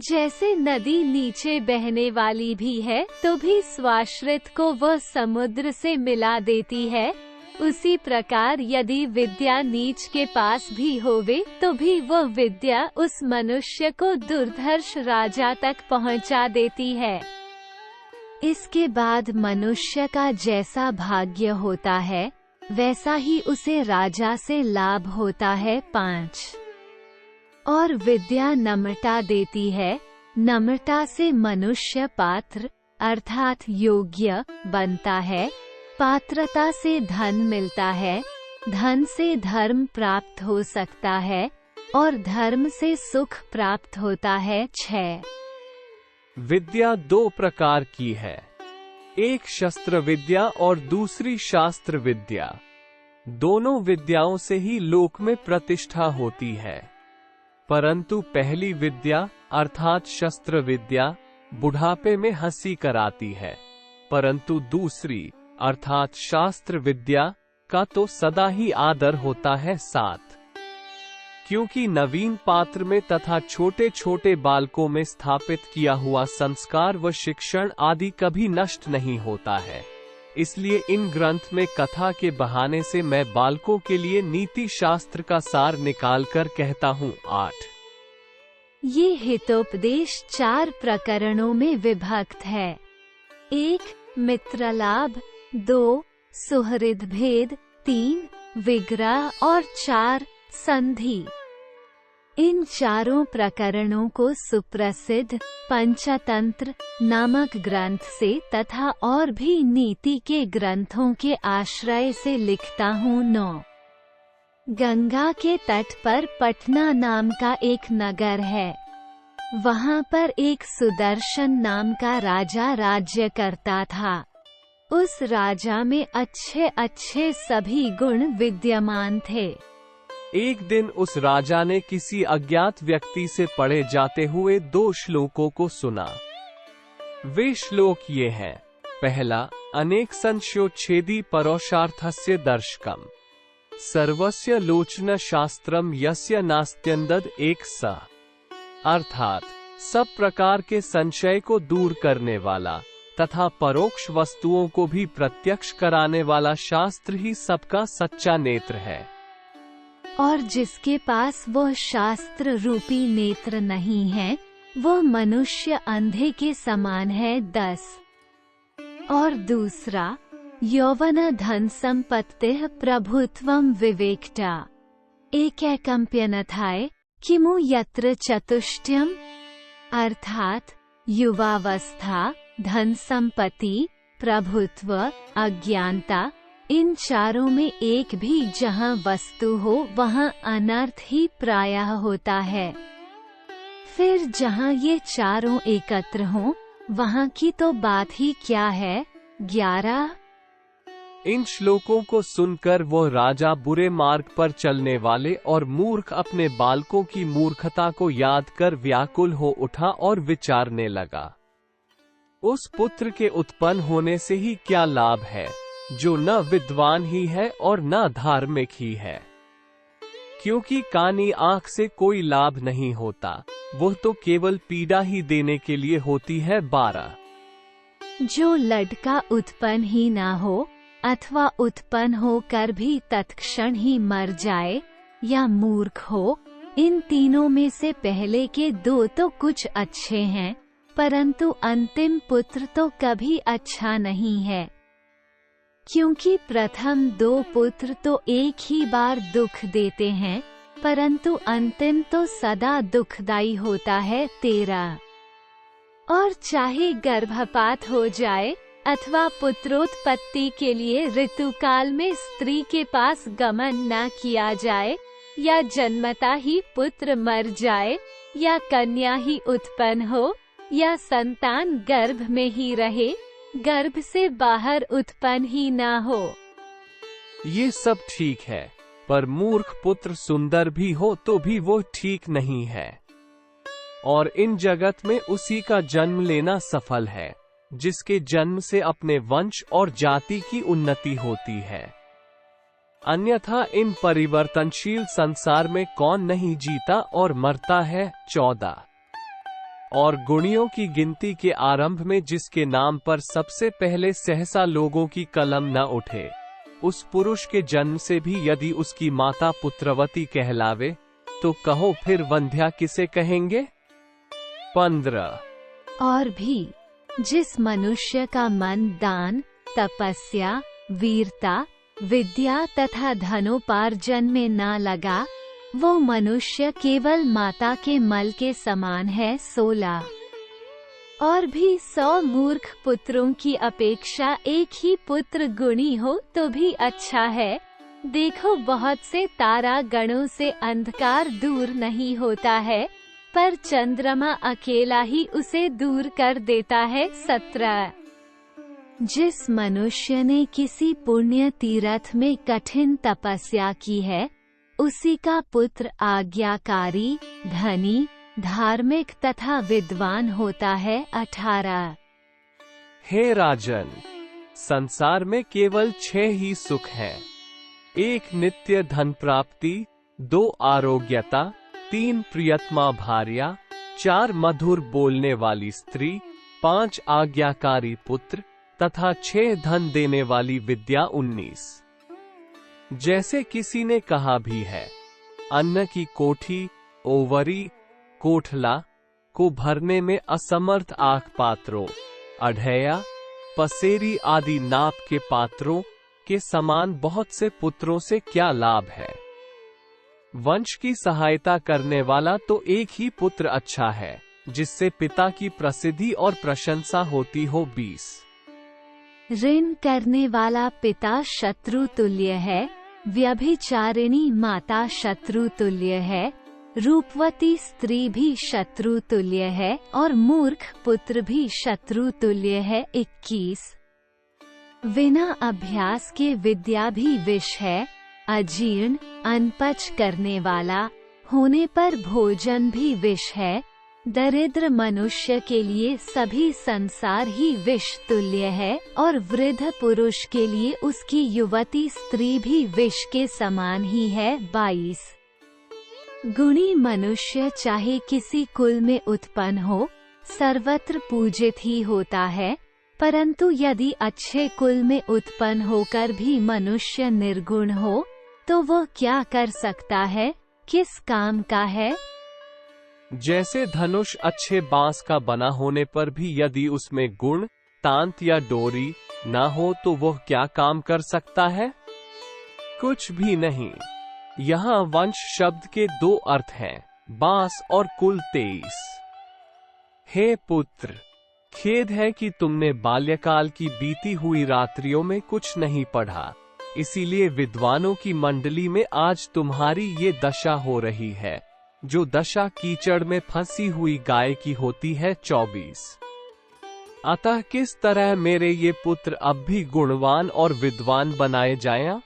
जैसे नदी नीचे बहने वाली भी है तो भी स्वाश्रित को वह समुद्र से मिला देती है, उसी प्रकार यदि विद्या नीच के पास भी होवे तो भी वह विद्या उस मनुष्य को दुर्धर्ष राजा तक पहुंचा देती है। इसके बाद मनुष्य का जैसा भाग्य होता है वैसा ही उसे राजा से लाभ होता है। 5 और विद्या नम्रता देती है, नम्रता से मनुष्य पात्र अर्थात योग्य बनता है, पात्रता से धन मिलता है, धन से धर्म प्राप्त हो सकता है और धर्म से सुख प्राप्त होता है। 6 विद्या 2 प्रकार की है, एक शस्त्र विद्या और दूसरी शास्त्र विद्या। दोनों विद्याओं से ही लोक में प्रतिष्ठा होती है, परंतु पहली विद्या अर्थात शस्त्र विद्या बुढ़ापे में हंसी कराती है, परंतु दूसरी अर्थात शास्त्र विद्या का तो सदा ही आदर होता है। 7 क्योंकि नवीन पात्र में तथा छोटे छोटे बालकों में स्थापित किया हुआ संस्कार व शिक्षण आदि कभी नष्ट नहीं होता है, इसलिए इन ग्रंथ में कथा के बहाने से मैं बालकों के लिए नीति शास्त्र का सार निकालकर कहता हूँ। 8 ये हितोपदेश 4 प्रकरणों में विभक्त है। 1 मित्रलाभ, 2 सुहृद भेद, 3 विग्रह और 4 संधि। इन चारों प्रकरणों को सुप्रसिद्ध पंचतंत्र नामक ग्रंथ से तथा और भी नीति के ग्रंथों के आश्रय से लिखता हूँ। 9 गंगा के तट पर पटना नाम का एक नगर है। वहाँ पर एक सुदर्शन नाम का राजा राज्य करता था। उस राजा में अच्छे अच्छे सभी गुण विद्यमान थे। एक दिन उस राजा ने किसी अज्ञात व्यक्ति से पढ़े जाते हुए 2 श्लोकों को सुना। वे श्लोक ये हैं। पहला, अनेक संशयोच्छेदी परोषार्थस्य दर्शकम सर्वस्य लोचन शास्त्रम यस्य नास्त्यंदद एक स, अर्थात सब प्रकार के संशय को दूर करने वाला तथा परोक्ष वस्तुओं को भी प्रत्यक्ष कराने वाला शास्त्र ही सबका सच्चा नेत्र है। और जिसके पास वह शास्त्र रूपी नेत्र नहीं है वह मनुष्य अंधे के समान है। 10 और दूसरा, यौवन धन संपत्ति प्रभुत्वम विवेकटा एकैकम्प्यनथाय किमु यत्र चतुष्टयम्, अर्थात युवावस्था, धन संपत्ति, प्रभुत्व, अज्ञानता, इन चारों में एक भी जहाँ वस्तु हो वहाँ अनर्थ ही प्रायः होता है। फिर जहाँ ये चारों एकत्र हों वहाँ की तो बात ही क्या है। 11 इन श्लोकों को सुनकर वह राजा बुरे मार्ग पर चलने वाले और मूर्ख अपने बालकों की मूर्खता को याद कर व्याकुल हो उठा और विचारने लगा, उस पुत्र के उत्पन्न होने से ही क्या लाभ है जो न विद्वान ही है और न धार्मिक ही है। क्योंकि कानी आंख से कोई लाभ नहीं होता, वह तो केवल पीड़ा ही देने के लिए होती है। 12 जो लड़का उत्पन्न ही ना हो अथवा उत्पन्न होकर भी तत्क्षण ही मर जाए या मूर्ख हो, इन तीनों में से पहले के 2 तो कुछ अच्छे हैं, परंतु अंतिम पुत्र तो कभी अच्छा नहीं है। क्योंकि प्रथम 2 पुत्र तो एक ही बार दुख देते हैं, परंतु अंतिम तो सदा दुखदायी होता है। 13 और चाहे गर्भपात हो जाए अथवा पुत्रोत्पत्ति के लिए ऋतुकाल में स्त्री के पास गमन न किया जाए, या जन्मता ही पुत्र मर जाए, या कन्या ही उत्पन्न हो, या संतान गर्भ में ही रहे, गर्भ से बाहर उत्पन्न ही ना हो, ये सब ठीक है, पर मूर्ख पुत्र सुंदर भी हो तो भी वो ठीक नहीं है। और इन जगत में उसी का जन्म लेना सफल है जिसके जन्म से अपने वंश और जाति की उन्नति होती है। अन्यथा इन परिवर्तनशील संसार में कौन नहीं जीता और मरता है। 14 और गुणियों की गिनती के आरंभ में जिसके नाम पर सबसे पहले सहसा लोगों की कलम न उठे, उस पुरुष के जन्म से भी यदि उसकी माता पुत्रवती कहलावे, तो कहो फिर वंध्या किसे कहेंगे। 15। और भी जिस मनुष्य का मन दान, तपस्या, वीरता, विद्या तथा धनोपार्जन में न लगा, वो मनुष्य केवल माता के मल के समान है। 16। और भी 100 मूर्ख पुत्रों की अपेक्षा एक ही पुत्र गुणी हो तो भी अच्छा है। देखो बहुत से तारा गणों से अंधकार दूर नहीं होता है, पर चंद्रमा अकेला ही उसे दूर कर देता है। 17। जिस मनुष्य ने किसी पुण्य तीर्थ में कठिन तपस्या की है, उसी का पुत्र आज्ञाकारी, धनी, धार्मिक तथा विद्वान होता है। 18। हे राजन, संसार में केवल 6 ही सुख हैं। 1 नित्य धन प्राप्ति, 2 आरोग्यता, 3 प्रियतमा भार्या, 4 मधुर बोलने वाली स्त्री, 5 आज्ञाकारी पुत्र तथा 6 धन देने वाली विद्या। 19। जैसे किसी ने कहा भी है, अन्न की कोठी, ओवरी, कोठला को भरने में असमर्थ आख पात्रों, अढ़ैया, पसेरी आदि नाप के पात्रों के समान बहुत से पुत्रों से क्या लाभ है। वंश की सहायता करने वाला तो एक ही पुत्र अच्छा है, जिससे पिता की प्रसिद्धि और प्रशंसा होती हो। 20। ऋण करने वाला पिता शत्रु तुल्य है, व्यभिचारिणी माता शत्रु तुल्य है, रूपवती स्त्री भी शत्रु तुल्य है और मूर्ख पुत्र भी शत्रु तुल्य है। 21। बिना अभ्यास के विद्या भी विष है, अजीर्ण, अनपच करने वाला होने पर भोजन भी विष है। दरिद्र मनुष्य के लिए सभी संसार ही विष तुल्य है और वृद्ध पुरुष के लिए उसकी युवती स्त्री भी विष के समान ही है। 22। गुणी मनुष्य चाहे किसी कुल में उत्पन्न हो, सर्वत्र पूजित ही होता है, परंतु यदि अच्छे कुल में उत्पन्न होकर भी मनुष्य निर्गुण हो, तो वह क्या कर सकता है, किस काम का है। जैसे धनुष अच्छे बांस का बना होने पर भी यदि उसमें गुण, तांत या डोरी ना हो तो वह क्या काम कर सकता है, कुछ भी नहीं। यहाँ वंश शब्द के 2 अर्थ हैं, बांस और कुल। 23। हे पुत्र, खेद है कि तुमने बाल्यकाल की बीती हुई रात्रियों में कुछ नहीं पढ़ा, इसीलिए विद्वानों की मंडली में आज तुम्हारी ये दशा हो रही है, जो दशा कीचड़ में फंसी हुई गाय की होती है। 24। अतः किस तरह मेरे ये पुत्र अब भी गुणवान और विद्वान बनाए जाएं?